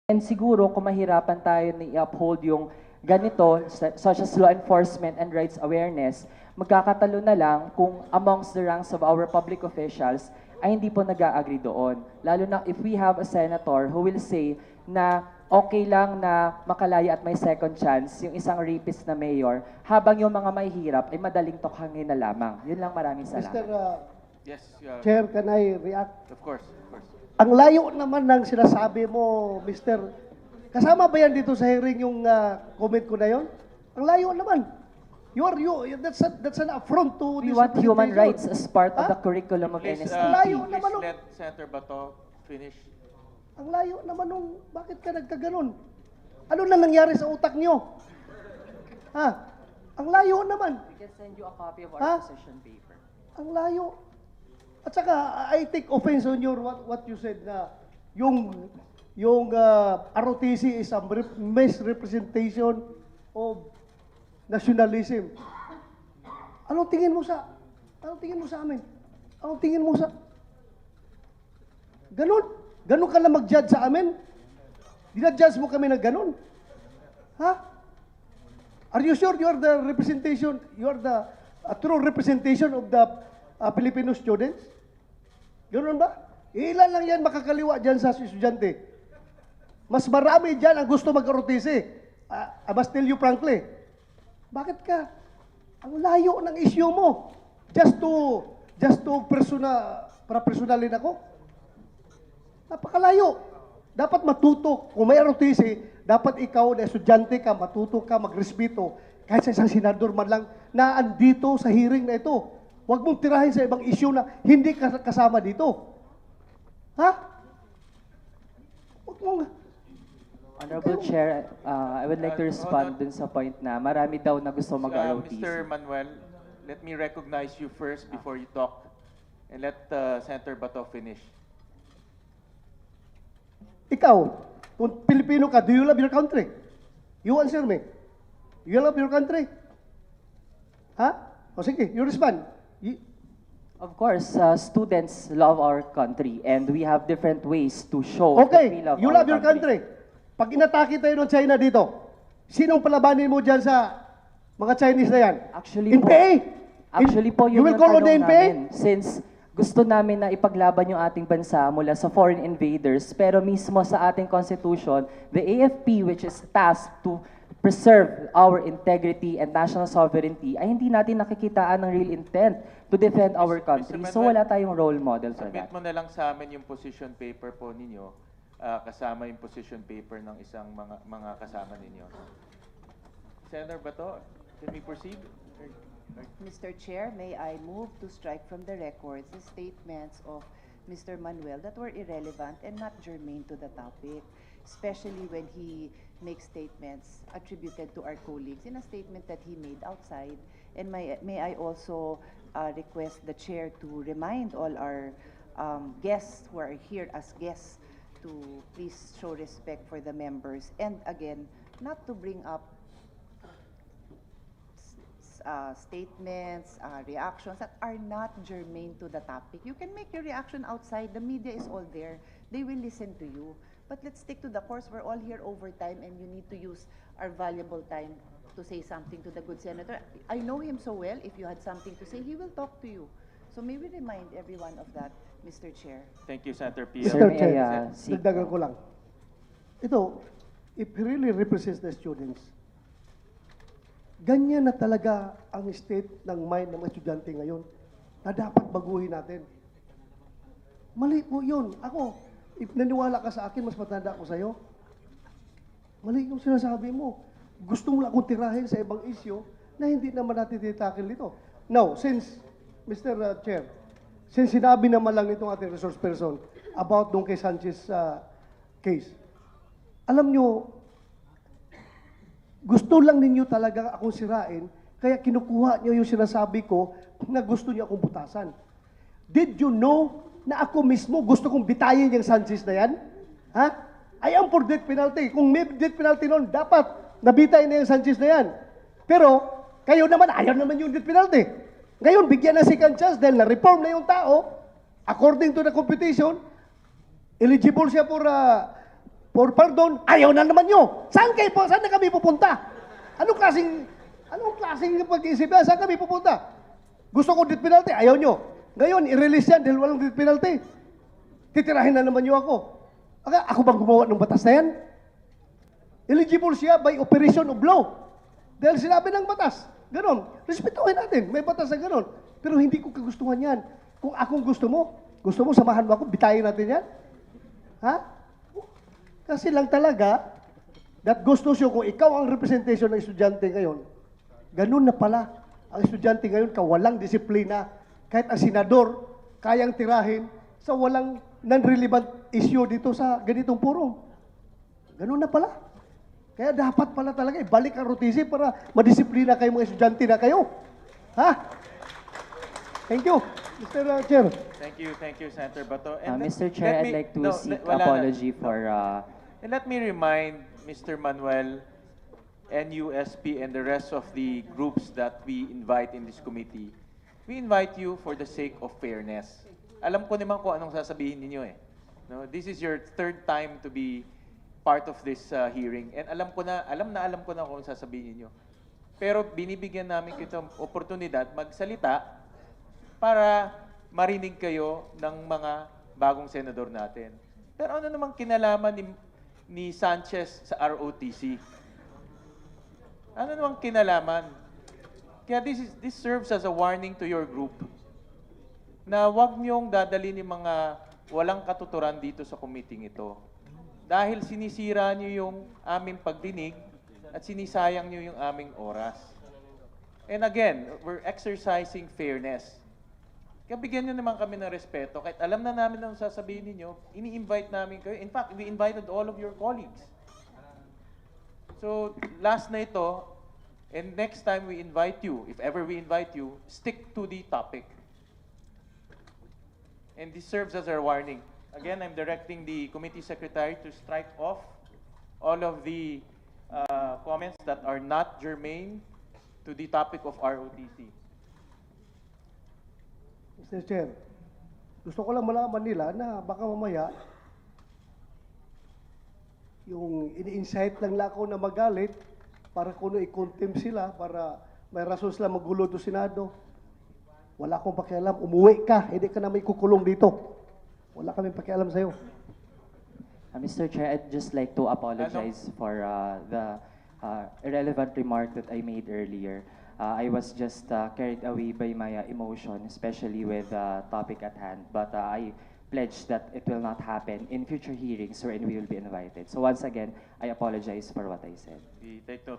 And siguro kung mahirapan tayo na i-uphold yung ganito, such as law enforcement and rights awareness, magkakatalo na lang kung amongst the ranks of our public officials ay hindi po nag-a-agree doon. Lalo na if we have a senator who will say na okay lang na makalaya at may second chance yung isang rapist na mayor, habang yung mga mahihirap ay madaling tokhangin na lamang. Yun lang, maraming salamat. Yes, Chair, can I react? of course, of course. Ang layo naman ng sinasabi mo, Mr. Kasama ba yan dito sa hearing yung comment ko na yon? Ang layo naman. That's an affront to We this want human representation. rights as part of Huh? the curriculum of Please, NSTP. layo naman, please let Senator Bato finish. Ang layo naman nung, bakit ka nagkaganon? Ano na nangyari sa utak nyo? Ha? Ang layo naman. We can send you a copy of Ha? our position paper. Ang layo. At saka, I take offense on your what you said na yung ROTC is a misrepresentation of nationalism. Anong tingin mo sa amin? Anong tingin mo sa ganon? Ganon ka lang mag-judge sa amin? Dinadjudge mo kami na ganon? Ha? Are you sure you are the representation, you are the true representation of the Filipino students? Ganoon ba? Ilan lang yan makakaliwa dyan sa estudyante. Mas marami dyan ang gusto mag-ROTC. I must tell you frankly. Bakit ka? Ang layo ng issue mo. Just to personalin ako? Napakalayo. Dapat matuto. Kung may ROTC, dapat ikaw na estudyante ka, matuto ka, magrespeto. Kahit sa isang senador man lang na andito sa hearing na ito. Huwag mong tirahin sa ibang issue na hindi kasama dito. Ha? Huwag mong... Honorable Chair, I would like to respond dun sa point na marami daw na gusto mag-ROTC. Mr. Manuel, let me recognize you first before you talk. And let Senator Bato finish. Ikaw, kung Pilipino ka, do you love your country? You answer me. You love your country? Ha? O sige, you respond. Of course, students love our country and we have different ways to show that we Okay, love you our love your country. Pag inatake tayo ng China dito, sinong palabanin mo dyan sa mga Chinese na yan? Actually po, NPA? Actually po, You yun will ang call on the tanong NPA? namin. Since gusto namin na ipaglaban yung ating bansa mula sa foreign invaders, pero mismo sa ating constitution, the AFP, which is tasked to preserve our integrity and national sovereignty, ay hindi natin nakikitaan ng real intent to defend our country. So Manuel, wala tayong role model for Submit that. mo na lang sa amin yung position paper po ninyo, kasama yung position paper ng isang mga kasama ninyo. Senator Bato, can we proceed? Mr. Chair, may I move to strike from the records the statements of Mr. Manuel that were irrelevant and not germane to the topic, especially when he makes statements attributed to our colleagues in a statement that he made outside. And may I also request the chair to remind all our guests who are here as guests to please show respect for the members, and again, not to bring up statements, reactions that are not germane to the topic. You can make your reaction outside. The media is all there. They will listen to you. But let's stick to the course. We're all here overtime, and you need to use our valuable time to say something to the good senator. I know him so well. If you had something to say, he will talk to you. So may we remind everyone of that, Mr. Chair. Thank you, Senator Pia. Sir, Mr. may Chair, I, seek- dagdagan ko lang. Ito, if he really represents the students, ganyan na talaga ang state ng mind ng mga estudyante ngayon na dapat baguhin natin. Mali po yun. Ako, if naniwala ka sa akin, mas matanda ako sa'yo. Mali yung sinasabi mo. Gusto mo lang akong tirahin sa ibang issue na hindi naman natin titakil dito. Now, since, Mr. Chair, since sinabi naman lang nitong ating resource person about nung kay Sanchez case, alam nyo, gusto lang ninyo talaga akong sirain, kaya kinukuha nyo yung sinasabi ko na gusto nyo akong butasan. Did you know na ako mismo gusto kong bitayin yung Sanchez na yan? Ha? I am for death penalty. Kung may death penalty noon, dapat nabitay na yung Sanchez na yan. Pero, kayo naman, ayaw naman yung death penalty. Ngayon, bigyan na second chance dahil na-reform na yung tao, according to the competition, eligible siya for For pardon, ayaw na naman nyo. Saan na kami pupunta? Anong klaseng pag-iisip yan? Saan kami pupunta? Gusto ko death penalty, ayaw nyo. Ngayon, i-release yan dahil walang death penalty. Titirahin na naman nyo ako. Ako bang gumawa ng batas na yan? Eligible siya by operation of law. Dahil sinabi ng batas. Ganon. Respetuhin natin. May batas na ganon. Pero hindi ko kagustuhan yan. Kung akong gusto mo, samahan mo ako, bitayin natin yan? Ha? Kasi lang talaga, that goes to show kung ikaw ang representation ng estudyante ngayon, ganun na pala. Ang estudyante ngayon, kawalang disiplina. Kahit ang senador, kayang tirahin sa walang non-relevant issue dito sa ganitong forum. Ganun na pala. Kaya dapat pala talaga ibalik ang ROTC para madisiplina kayo mga estudyante na kayo. Ha? Thank you, Mr. Chair. Thank you, Senator Bato. Mr. Chair, I'd like to seek apology for... And let me remind Mr. Manuel, NUSP, and the rest of the groups that we invite in this committee. We invite you for the sake of fairness. Alam ko naman kung anong sasabihin ninyo eh. No, this is your third time to be part of this hearing. And alam ko na kung sasabihin niyo. Pero binibigyan namin kitong oportunidad magsalita para marinig kayo ng mga bagong senador natin. Pero ano namang kinalaman ni Sanchez sa ROTC? Ano namang kinalaman? Kaya this serves as a warning to your group na wag niyong dadalhin yung mga walang katuturan dito sa committee ito. Dahil sinisira niyo yung aming pagdinig at sinisayang niyo yung aming oras. And again, we're exercising fairness. Kaya bigyan niyo naman kami ng respeto. Kahit alam na namin ang sasabihin ninyo, ini-invite namin kayo. In fact, we invited all of your colleagues. So, last na ito, and next time we invite you, if ever we invite you, stick to the topic. And this serves as our warning. Again, I'm directing the committee secretary to strike off all of the comments that are not germane to the topic of ROTC. Mr. Chair, gusto ko lang malaman nila na baka mamaya yung ini-incite lang ako na magalit para kuno i-contempt sila para may rason sila magulo do Senado. Wala akong pakialam. Umuwi ka. Hindi ka na may kukulong dito. Wala kaming pakialam sa'yo. Mr. Chair, I'd just like to apologize for the irrelevant remark that I made earlier. I was just carried away by my emotion, especially with the topic at hand. But I pledge that it will not happen in future hearings wherein we will be invited. So once again, I apologize for what I said. We take note.